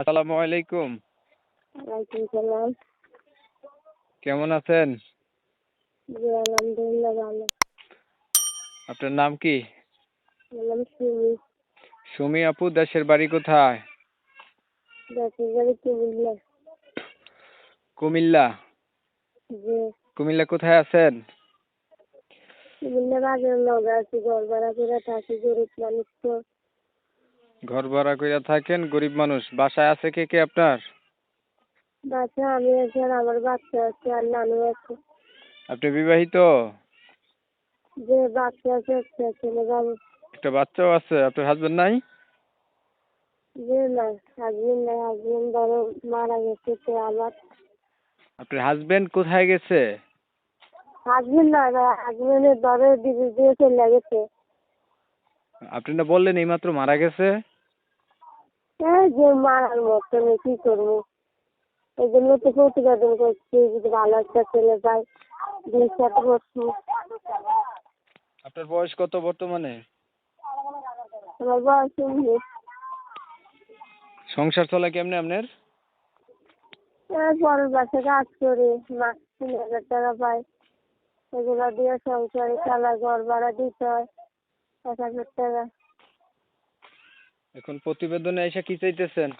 আসসালামু আলাইকুম। ওয়ালাইকুম সালাম। কেমন আছেন? জি আলহামদুলিল্লাহ ভালো। আপনার নাম কি? আমার নাম সুমি। সুমি আপু, দেশের বাড়ি কোথায়? দেশের বাড়ি কুমিল্লা। কুমিল্লা। জি। কুমিল্লা কোথায় আছেন? কুমিল্লা বাজার লগে আছি, ঘর ভাড়া করে থাকি, গরিব মানুষ তো। ঘর ভাড়া কইরা থাকেন, গরিব মানুষ। বাসায় আছে কে কে আপনার? বাচ্চা আমি আছি আর আমার বাচ্চা আছে আর নানু আছে। আপনি বিবাহিত? যে বাচ্চা আছে একটা ছেলে বাবু। একটা বাচ্চাও আছে। আপনার হাজবেন্ড নাই? যে না, হাজবেন্ড নাই, হাজবেন্ড ধরো মারা গেছে তো আমার। আপনার হাজবেন্ড কোথায় গেছে? হাজবেন্ড না, হাজবেন্ডের ধরো ডিভোর্স দিয়ে চলে গেছে। আপনি না বললেন এইমাত্র মারা গেছে? হ্যাঁ, যে মারার মতন কি করবো, এই জন্য তো প্রতিবেদন করছি, যদি ভালো একটা ছেলে পাই বিয়ে সাথে করছি। আপনার বয়স কত বর্তমানে? আমার বয়স 19। সংসার চলে কেমনে আপনার? পরের বাসায় কাজ করি, মাস 3,000 টাকা পাই, এগুলো দিয়ে সংসারে চালাই, ঘর ভাড়া দিতে হয় 1,000 টাকা। এখন প্রতিবেদনে এসে কি চাইতেছেন?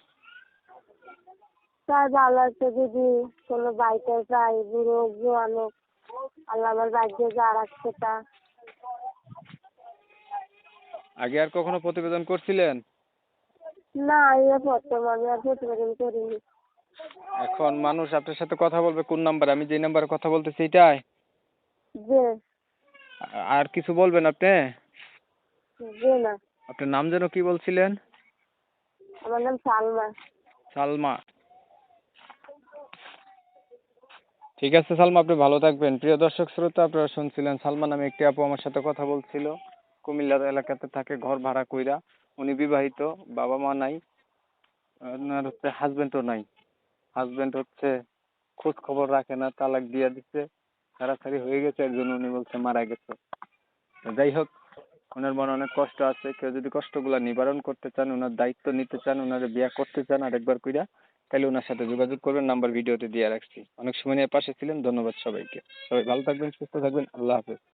তাই ভালো একটা যদি কোনো বাইকে পাই, বুড়ো হোক জোয়ান হোক, আল্লাহ আমার ভাগ্যে যা রাখছে তা। আগে আর কখনো প্রতিবেদন করছিলেন? না, প্রথম, আমি আর প্রতিবেদন করিনি। এখন মানুষ আপনার সাথে কথা বলবে কোন নাম্বারে? আমি যে নাম্বারে কথা বলতেছি এটাই? যে আর কিছু বলবেন আপনি? যে না, আপনার নাম যেন কি বলছিলেন? আমার নাম সালমা। সালমা। ঠিক আছে সালমা, আপনি ভালো থাকবেন। প্রিয় দর্শক শ্রোতা, আপনারা শুনছিলেন সালমা নামে একটি আপু আমার সাথে কথা বলছিল। কুমিল্লার এলাকাতে থাকে, ঘর ভাড়া কইরা। উনি বিবাহিত, বাবা মা নাই, ওনার হচ্ছে হাজবেন্ডও নাই। হাজবেন্ড হচ্ছে খোঁজ খবর রাখে না, তালাক দিয়ে দিচ্ছে, ছাড়াছাড়ি হয়ে গেছে, এর জন্য উনি বলছে মারা গেছে। যাই হোক, ওনার মনে অনেক কষ্ট আছে। কেউ যদি কষ্টগুলা নিবারণ করতে চান, ওনার দায়িত্ব নিতে চান, ওনার বিয়ে করতে চান আরেকবার কইরা, তাহলে ওনার সাথে যোগাযোগ করবেন। নাম্বার ভিডিওতে দিয়ে রাখছি। অনেক সময় নিয়ে পাশে ছিলেন, ধন্যবাদ সবাইকে। সবাই ভালো থাকবেন, সুস্থ থাকবেন, আল্লাহ হাফেজ।